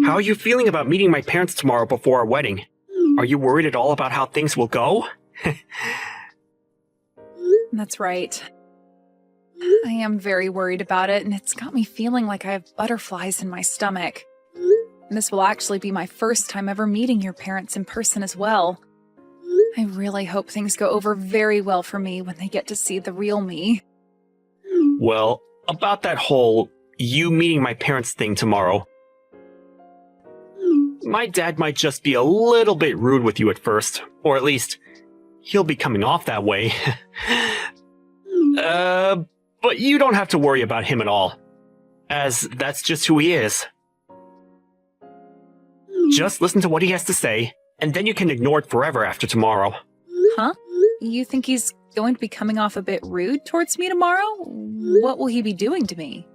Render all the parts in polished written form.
How are you feeling about meeting my parents tomorrow before our wedding? Are you worried at all about how things will go? That's right. I am very worried about it, and it's got me feeling like I have butterflies in my stomach. This will actually be my first time ever meeting your parents in person as well. I really hope things go over very well for me when they get to see the real me. Well, about that whole you meeting my parents thing tomorrow. My dad might just be a little bit rude with you at first, or at least he'll be coming off that way. But you don't have to worry about him at all, as that's just who he is. Just listen to what he has to say, and then you can ignore it forever after tomorrow. Huh? You think he's going to be coming off a bit rude towards me tomorrow? What will he be doing to me?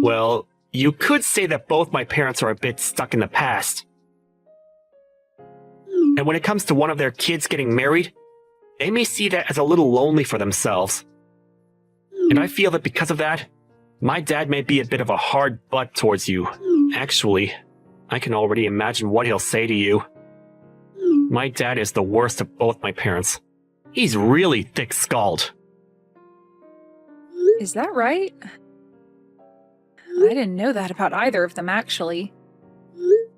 Well, you could say that both my parents are a bit stuck in the past. And when it comes to one of their kids getting married, they may see that as a little lonely for themselves. And I feel that because of that, my dad may be a bit of a hard butt towards you. Actually, I can already imagine what he'll say to you. My dad is the worst of both my parents. He's really thick-skulled. Is that right? I didn't know that about either of them, actually.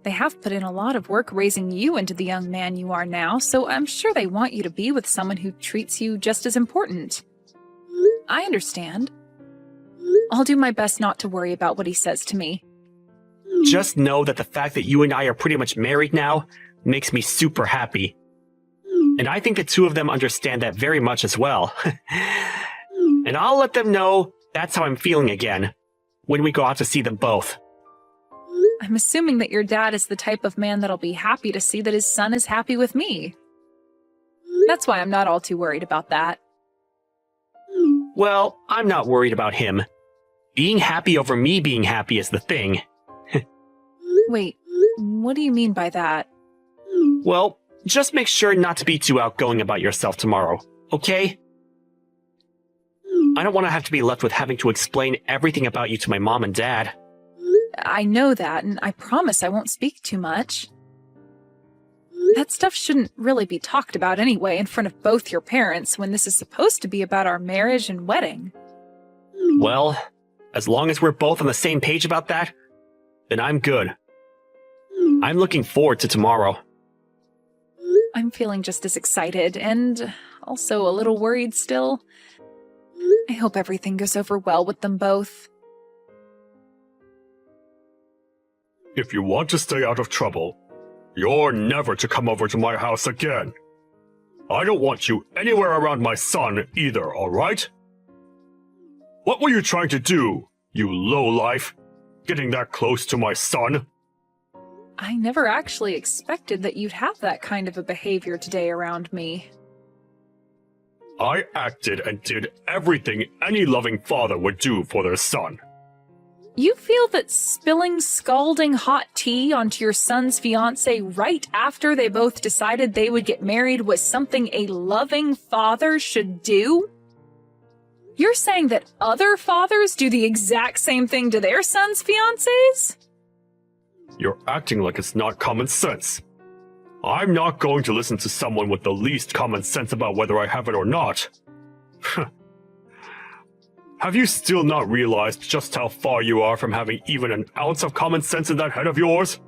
They have put in a lot of work raising you into the young man you are now, so I'm sure they want you to be with someone who treats you just as important. I understand. I'll do my best not to worry about what he says to me. Just know that the fact that you and I are pretty much married now makes me super happy. And I think the two of them understand that very much as well. And I'll let them know that's how I'm feeling again, when we go out to see them both. I'm assuming that your dad is the type of man that'll be happy to see that his son is happy with me. That's why I'm not all too worried about that. Well, I'm not worried about him. Being happy over me being happy is the thing. Wait, what do you mean by that? Well, just make sure not to be too outgoing about yourself tomorrow, okay? I don't want to have to be left with having to explain everything about you to my mom and dad. I know that, and I promise I won't speak too much. That stuff shouldn't really be talked about anyway in front of both your parents when this is supposed to be about our marriage and wedding. Well, as long as we're both on the same page about that, then I'm good. I'm looking forward to tomorrow. I'm feeling just as excited, and also a little worried still. I hope everything goes over well with them both. If you want to stay out of trouble, you're never to come over to my house again. I don't want you anywhere around my son either, alright? What were you trying to do, you lowlife? Getting that close to my son? I never actually expected that you'd have that kind of a behavior today around me. I acted and did everything any loving father would do for their son. You feel that spilling scalding hot tea onto your son's fiancée right after they both decided they would get married was something a loving father should do? You're saying that other fathers do the exact same thing to their sons' fiancés? You're acting like it's not common sense. I'm not going to listen to someone with the least common sense about whether I have it or not. Have you still not realized just how far you are from having even an ounce of common sense in that head of yours?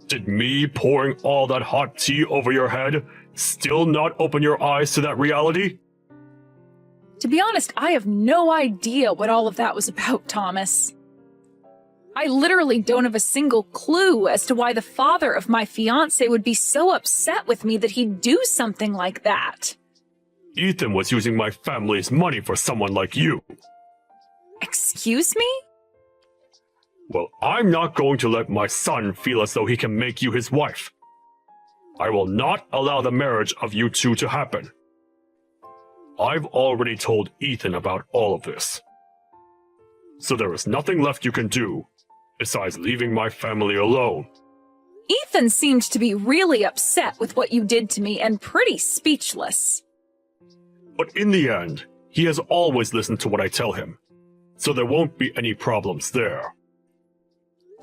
Did me pouring all that hot tea over your head still not open your eyes to that reality? To be honest, I have no idea what all of that was about, Thomas. I literally don't have a single clue as to why the father of my fiancé would be so upset with me that he'd do something like that. Ethan was using my family's money for someone like you. Excuse me? Well, I'm not going to let my son feel as though he can make you his wife. I will not allow the marriage of you two to happen. I've already told Ethan about all of this. So there is nothing left you can do besides leaving my family alone. Ethan seemed to be really upset with what you did to me and pretty speechless. But in the end, he has always listened to what I tell him, so there won't be any problems there.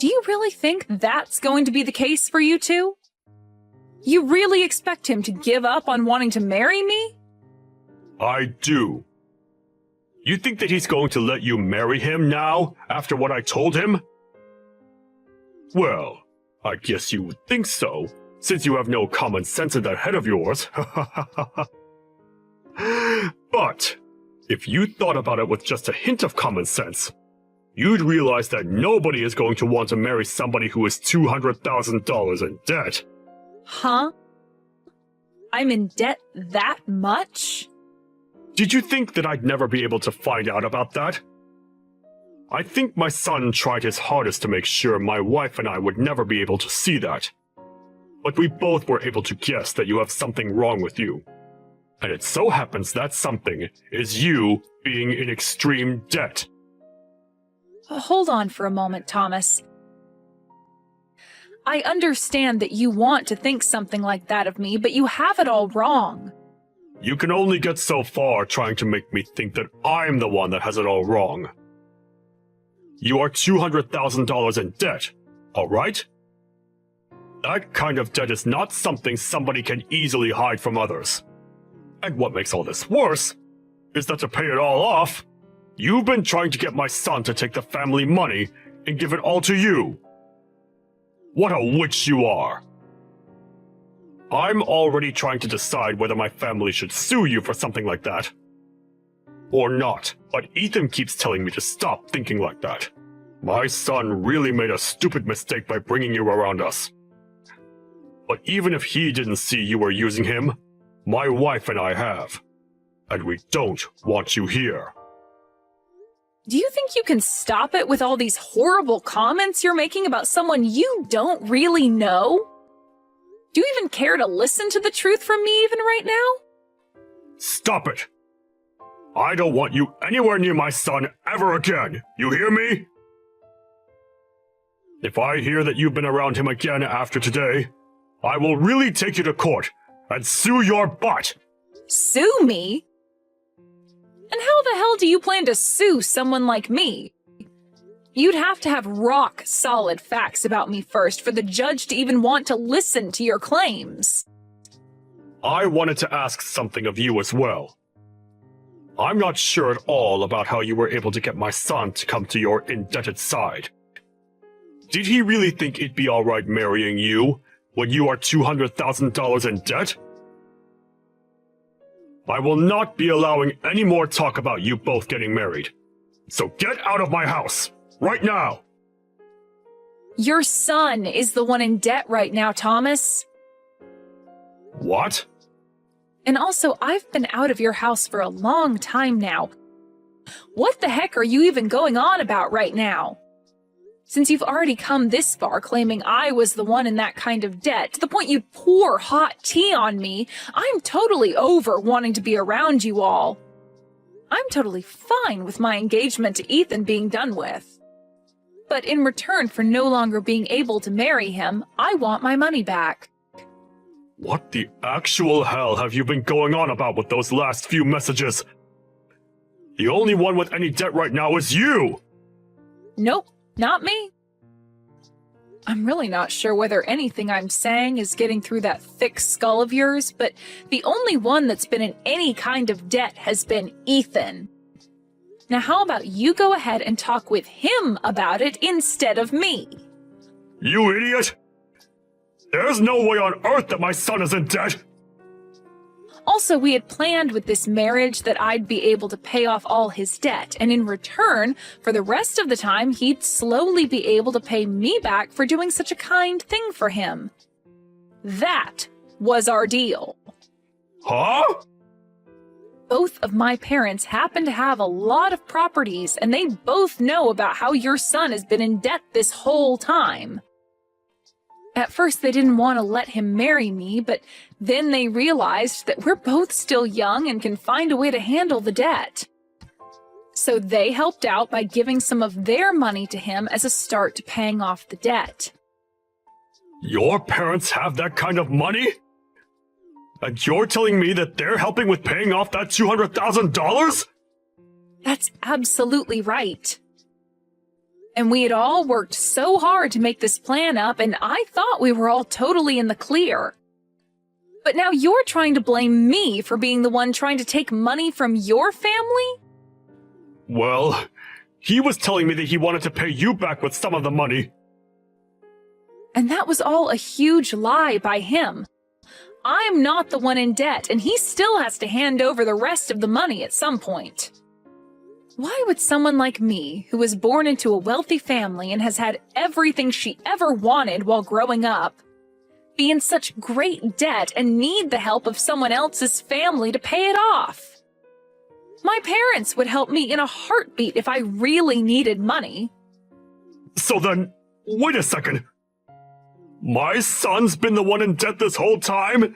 Do you really think that's going to be the case for you two? You really expect him to give up on wanting to marry me? I do. You think that he's going to let you marry him now, after what I told him? Well, I guess you would think so, since you have no common sense in that head of yours. But, if you thought about it with just a hint of common sense, you'd realize that nobody is going to want to marry somebody who is $200,000 in debt. Huh? I'm in debt that much? Did you think that I'd never be able to find out about that? I think my son tried his hardest to make sure my wife and I would never be able to see that. But we both were able to guess that you have something wrong with you. And it so happens that something is you being in extreme debt. Hold on for a moment, Thomas. I understand that you want to think something like that of me, but you have it all wrong. You can only get so far trying to make me think that I'm the one that has it all wrong. You are $200,000 in debt, all right? That kind of debt is not something somebody can easily hide from others. And what makes all this worse is that to pay it all off, you've been trying to get my son to take the family money and give it all to you. What a witch you are! I'm already trying to decide whether my family should sue you for something like that. Or not, but Ethan keeps telling me to stop thinking like that. My son really made a stupid mistake by bringing you around us. But even if he didn't see you were using him, my wife and I have. And we don't want you here. Do you think you can stop it with all these horrible comments you're making about someone you don't really know? Do you even care to listen to the truth from me even right now? Stop it! I don't want you anywhere near my son ever again, you hear me? If I hear that you've been around him again after today, I will really take you to court and sue your butt! Sue me? And how the hell do you plan to sue someone like me? You'd have to have rock-solid facts about me first for the judge to even want to listen to your claims. I wanted to ask something of you as well. I'm not sure at all about how you were able to get my son to come to your indebted side. Did he really think it'd be alright marrying you when you are $200,000 in debt? I will not be allowing any more talk about you both getting married. So get out of my house, right now! Your son is the one in debt right now, Thomas. What? And also, I've been out of your house for a long time now. What the heck are you even going on about right now? Since you've already come this far claiming I was the one in that kind of debt, to the point you'd pour hot tea on me, I'm totally over wanting to be around you all. I'm totally fine with my engagement to Ethan being done with. But in return for no longer being able to marry him, I want my money back. What the actual hell have you been going on about with those last few messages? The only one with any debt right now is you! Nope, not me. I'm really not sure whether anything I'm saying is getting through that thick skull of yours, but the only one that's been in any kind of debt has been Ethan. Now how about you go ahead and talk with him about it instead of me? You idiot! There's no way on earth that my son is in debt! Also, we had planned with this marriage that I'd be able to pay off all his debt, and in return, for the rest of the time, he'd slowly be able to pay me back for doing such a kind thing for him. That was our deal. Huh? Both of my parents happen to have a lot of properties, and they both know about how your son has been in debt this whole time. At first, they didn't want to let him marry me, but then they realized that we're both still young and can find a way to handle the debt. So they helped out by giving some of their money to him as a start to paying off the debt. Your parents have that kind of money? And you're telling me that they're helping with paying off that $200,000? That's absolutely right. And we had all worked so hard to make this plan up, and I thought we were all totally in the clear. But now you're trying to blame me for being the one trying to take money from your family? Well, he was telling me that he wanted to pay you back with some of the money. And that was all a huge lie by him. I'm not the one in debt, and he still has to hand over the rest of the money at some point. Why would someone like me, who was born into a wealthy family and has had everything she ever wanted while growing up, be in such great debt and need the help of someone else's family to pay it off? My parents would help me in a heartbeat if I really needed money. So then, wait a second. My son's been the one in debt this whole time?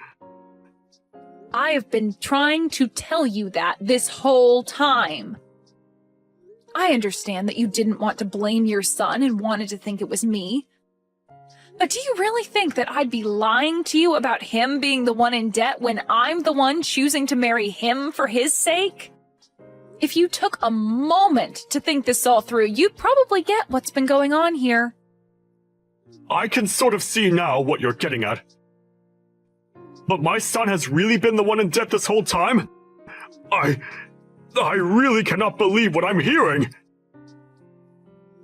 I have been trying to tell you that this whole time. I understand that you didn't want to blame your son and wanted to think it was me. But do you really think that I'd be lying to you about him being the one in debt when I'm the one choosing to marry him for his sake? If you took a moment to think this all through, you'd probably get what's been going on here. I can sort of see now what you're getting at. But my son has really been the one in debt this whole time? I really cannot believe what I'm hearing.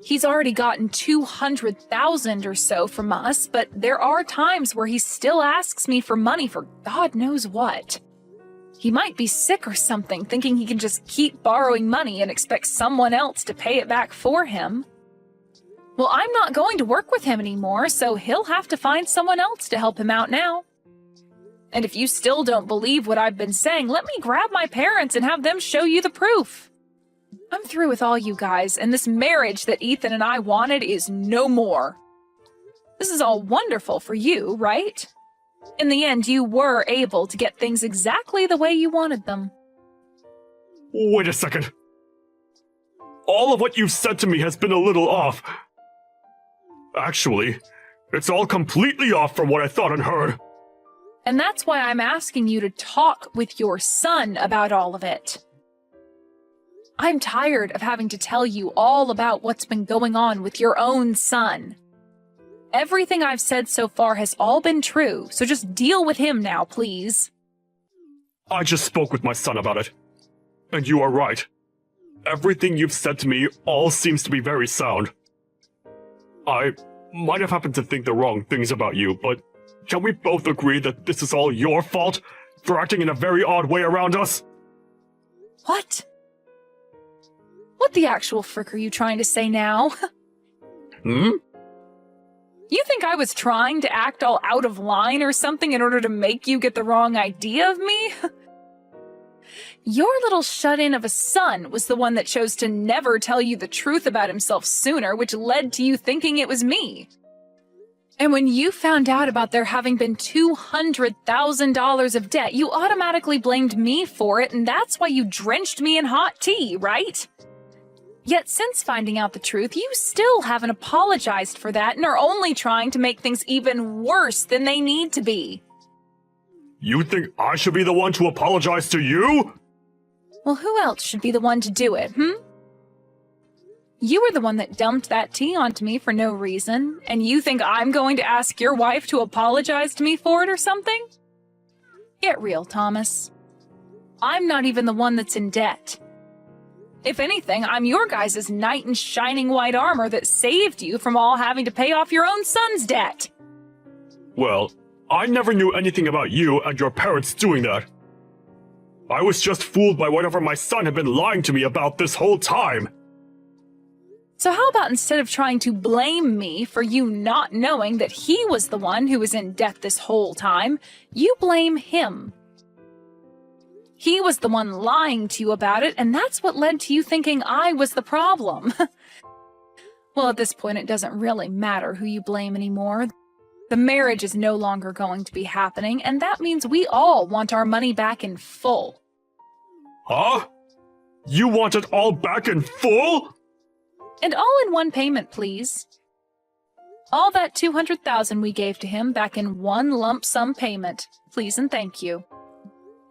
He's already gotten $200,000 or so from us, but there are times where he still asks me for money for God knows what. He might be sick or something, thinking he can just keep borrowing money and expect someone else to pay it back for him. Well, I'm not going to work with him anymore, so he'll have to find someone else to help him out now. And if you still don't believe what I've been saying, let me grab my parents and have them show you the proof. I'm through with all you guys, and this marriage that Ethan and I wanted is no more. This is all wonderful for you, right? In the end, you were able to get things exactly the way you wanted them. Wait a second. All of what you've said to me has been a little off. Actually, it's all completely off from what I thought and heard. And that's why I'm asking you to talk with your son about all of it. I'm tired of having to tell you all about what's been going on with your own son. Everything I've said so far has all been true, so just deal with him now, please. I just spoke with my son about it. And you are right. Everything you've said to me all seems to be very sound. I might have happened to think the wrong things about you, but can we both agree that this is all your fault for acting in a very odd way around us? What? What the actual frick are you trying to say now? You think I was trying to act all out of line or something in order to make you get the wrong idea of me? Your little shut-in of a son was the one that chose to never tell you the truth about himself sooner, which led to you thinking it was me. And when you found out about there having been $200,000 of debt, you automatically blamed me for it, and that's why you drenched me in hot tea, right? Yet since finding out the truth, you still haven't apologized for that and are only trying to make things even worse than they need to be. You think I should be the one to apologize to you? Well, who else should be the one to do it, You were the one that dumped that tea onto me for no reason, and you think I'm going to ask your wife to apologize to me for it or something? Get real, Thomas. I'm not even the one that's in debt. If anything, I'm your guys' knight in shining white armor that saved you from all having to pay off your own son's debt. Well, I never knew anything about you and your parents doing that. I was just fooled by whatever my son had been lying to me about this whole time. So how about instead of trying to blame me for you not knowing that he was the one who was in debt this whole time, you blame him. He was the one lying to you about it, and that's what led to you thinking I was the problem. Well, at this point, it doesn't really matter who you blame anymore. The marriage is no longer going to be happening, and that means we all want our money back in full. Huh? You want it all back in full? And all in one payment, please. All that $200,000 we gave to him back in one lump sum payment, please and thank you.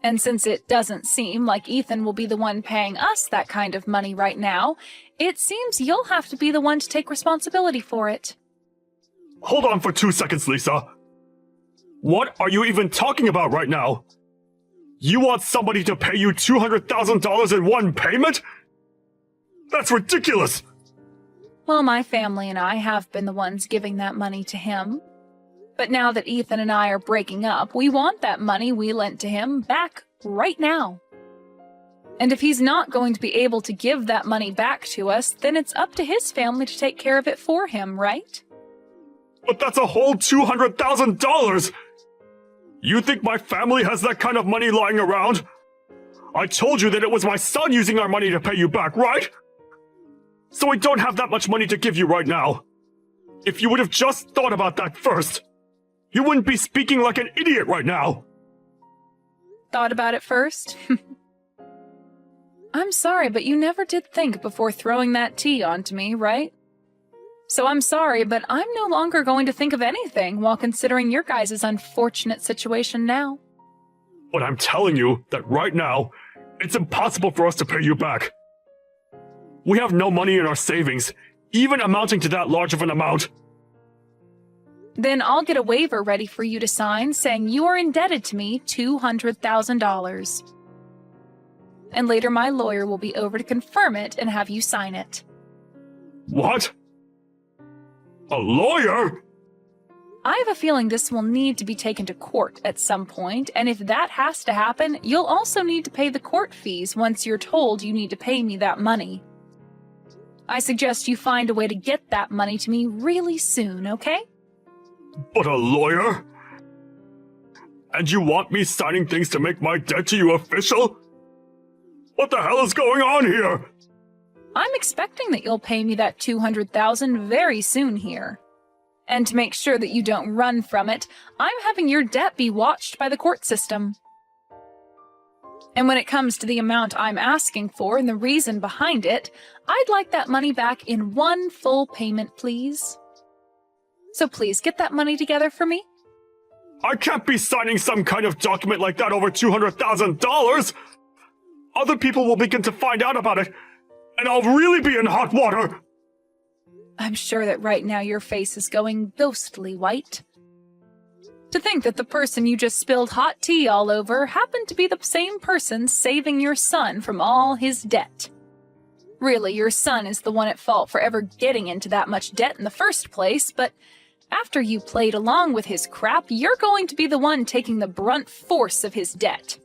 And since it doesn't seem like Ethan will be the one paying us that kind of money right now, it seems you'll have to be the one to take responsibility for it. Hold on for 2 seconds, Lisa. What are you even talking about right now? You want somebody to pay you $200,000 in one payment? That's ridiculous! Well, my family and I have been the ones giving that money to him. But now that Ethan and I are breaking up, we want that money we lent to him back right now. And if he's not going to be able to give that money back to us, then it's up to his family to take care of it for him, right? But that's a whole $200,000! You think my family has that kind of money lying around? I told you that it was my son using our money to pay you back, right? So we don't have that much money to give you right now. If you would have just thought about that first, you wouldn't be speaking like an idiot right now. Thought about it first? I'm sorry, but you never did think before throwing that tea onto me, right? So I'm sorry, but I'm no longer going to think of anything while considering your guys' unfortunate situation now. But I'm telling you that right now, it's impossible for us to pay you back. We have no money in our savings, even amounting to that large of an amount. Then I'll get a waiver ready for you to sign saying you are indebted to me $200,000. And later my lawyer will be over to confirm it and have you sign it. What? A lawyer? I have a feeling this will need to be taken to court at some point, and if that has to happen, you'll also need to pay the court fees once you're told you need to pay me that money. I suggest you find a way to get that money to me really soon, okay? But a lawyer? And you want me signing things to make my debt to you official? What the hell is going on here? I'm expecting that you'll pay me that $200,000 very soon here. And to make sure that you don't run from it, I'm having your debt be watched by the court system. And when it comes to the amount I'm asking for and the reason behind it, I'd like that money back in one full payment, please. So please get that money together for me. I can't be signing some kind of document like that over $200,000! Other people will begin to find out about it, and I'll really be in hot water! I'm sure that right now your face is going ghostly white. To think that the person you just spilled hot tea all over happened to be the same person saving your son from all his debt. Really, your son is the one at fault for ever getting into that much debt in the first place, but after you played along with his crap, you're going to be the one taking the brunt force of his debt.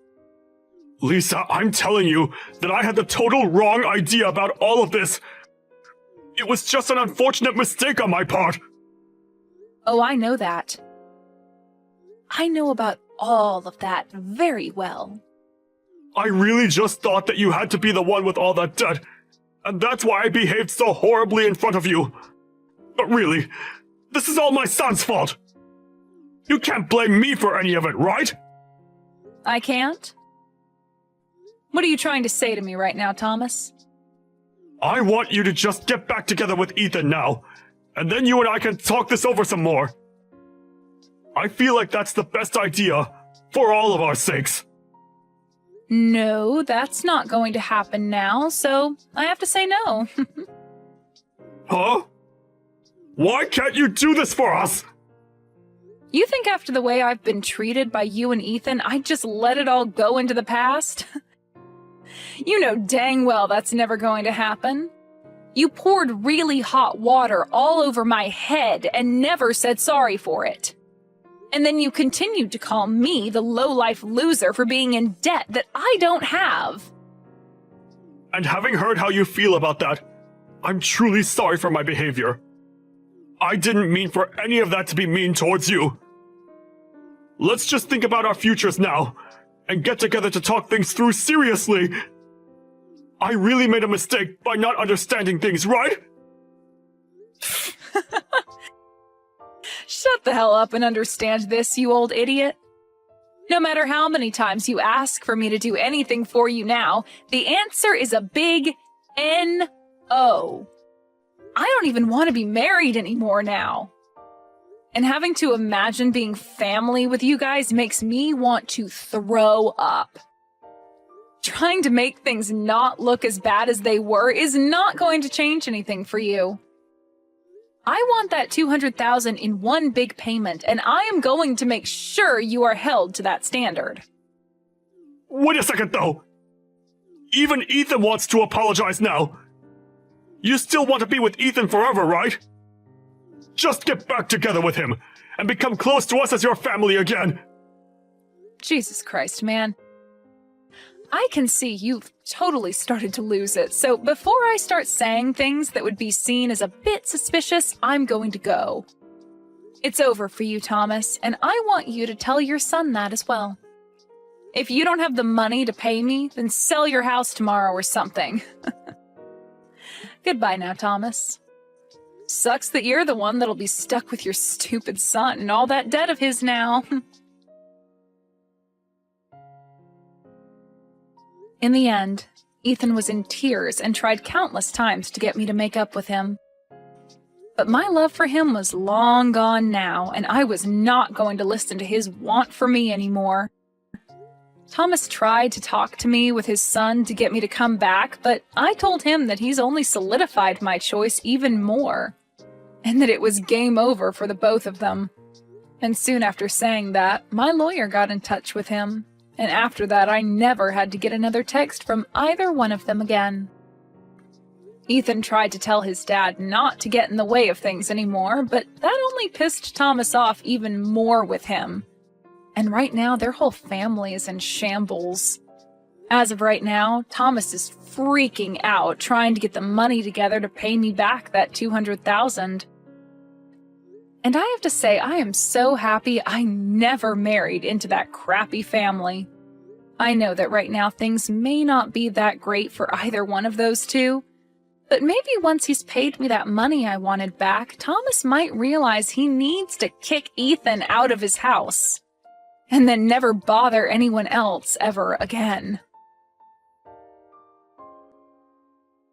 Lisa, I'm telling you that I had the total wrong idea about all of this. It was just an unfortunate mistake on my part. Oh, I know that. I know about all of that very well. I really just thought that you had to be the one with all that debt, and that's why I behaved so horribly in front of you. But really, this is all my son's fault. You can't blame me for any of it, right? I can't? What are you trying to say to me right now, Thomas? I want you to just get back together with Ethan now, and then you and I can talk this over some more. I feel like that's the best idea, for all of our sakes. No, that's not going to happen now, so I have to say no. Huh? Why can't you do this for us? You think after the way I've been treated by you and Ethan, I'd just let it all go into the past? You know dang well that's never going to happen. You poured really hot water all over my head and never said sorry for it. And then you continued to call me the low-life loser for being in debt that I don't have. And having heard how you feel about that, I'm truly sorry for my behavior. I didn't mean for any of that to be mean towards you. Let's just think about our futures now, and get together to talk things through seriously. I really made a mistake by not understanding things, right? Shut the hell up and understand this, you old idiot. No matter how many times you ask for me to do anything for you now, the answer is a big N-O. I don't even want to be married anymore now. And having to imagine being family with you guys makes me want to throw up. trying to make things not look as bad as they were is not going to change anything for you. I want that $200,000 in one big payment, and I am going to make sure you are held to that standard. Wait a second, though. Even Ethan wants to apologize now. You still want to be with Ethan forever, right? Just get back together with him and become close to us as your family again. Jesus Christ, man. I can see you've totally started to lose it, so before I start saying things that would be seen as a bit suspicious, I'm going to go. It's over for you, Thomas, and I want you to tell your son that as well. If you don't have the money to pay me, then sell your house tomorrow or something. Goodbye now, Thomas. Sucks that you're the one that'll be stuck with your stupid son and all that debt of his now. In the end, Ethan was in tears and tried countless times to get me to make up with him. But my love for him was long gone now, and I was not going to listen to his want for me anymore. Thomas tried to talk to me with his son to get me to come back, but I told him that he's only solidified my choice even more, and that it was game over for the both of them. And soon after saying that, my lawyer got in touch with him. And after that, I never had to get another text from either one of them again. Ethan tried to tell his dad not to get in the way of things anymore, but that only pissed Thomas off even more with him. And right now, their whole family is in shambles. As of right now, Thomas is freaking out, trying to get the money together to pay me back that $200,000. And I have to say, I am so happy I never married into that crappy family. I know that right now things may not be that great for either one of those two, but maybe once he's paid me that money I wanted back, Thomas might realize he needs to kick Ethan out of his house, and then never bother anyone else ever again.